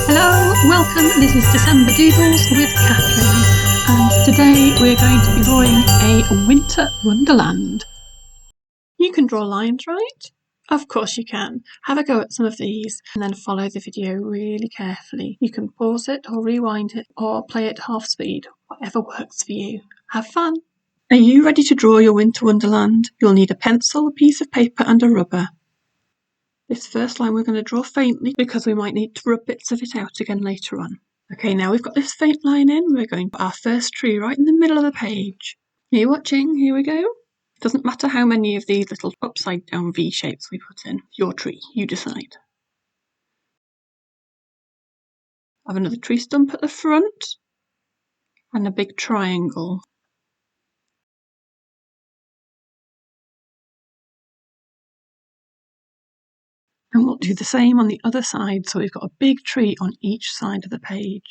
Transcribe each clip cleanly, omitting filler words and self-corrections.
Hello, welcome. This is December Doodles with Catherine, and today we're going to be drawing a winter wonderland. You can draw lines, right? Of course you can. Have a go at some of these and then follow the video really carefully. You can pause it or rewind it or play it half speed, whatever works for you. Have fun! Are you ready to draw your winter wonderland? You'll need a pencil, a piece of paper and a rubber. This first line we're going to draw faintly because we might need to rub bits of it out again later on. Okay, now we've got this faint line in, we're going to put our first tree right in the middle of the page. Are you watching? Here we go. It doesn't matter how many of these little upside down V shapes we put in. Your tree, you decide. Have another tree stump at the front and a big triangle. And we'll do the same on the other side, so we've got a big tree on each side of the page.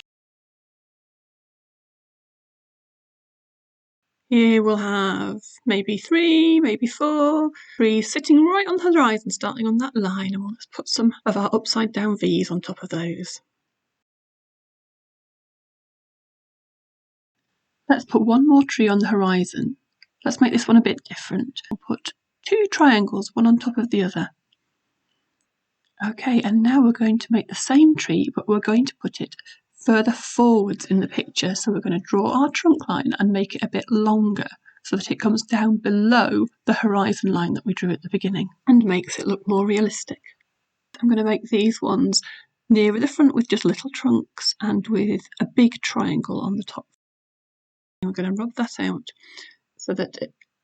Here we'll have maybe 3, maybe 4 trees sitting right on the horizon, starting on that line, and we'll just put some of our upside down V's on top of those. Let's put one more tree on the horizon. Let's make this one a bit different. We'll put 2 triangles, one on top of the other. Okay, and now we're going to make the same tree, but we're going to put it further forwards in the picture. So we're going to draw our trunk line and make it a bit longer so that it comes down below the horizon line that we drew at the beginning and makes it look more realistic. I'm going to make these ones nearer the front with just little trunks and with a big triangle on the top. And we're going to rub that out so that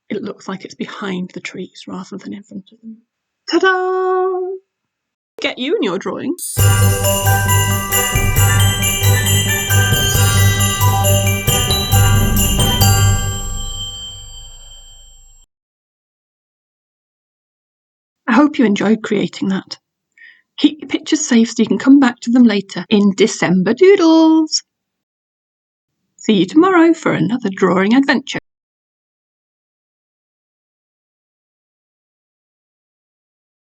it looks like it's behind the trees rather than in front of them. Ta-da! Get you in your drawing. I hope you enjoyed creating that. Keep your pictures safe so you can come back to them later in December Doodles. See you tomorrow for another drawing adventure.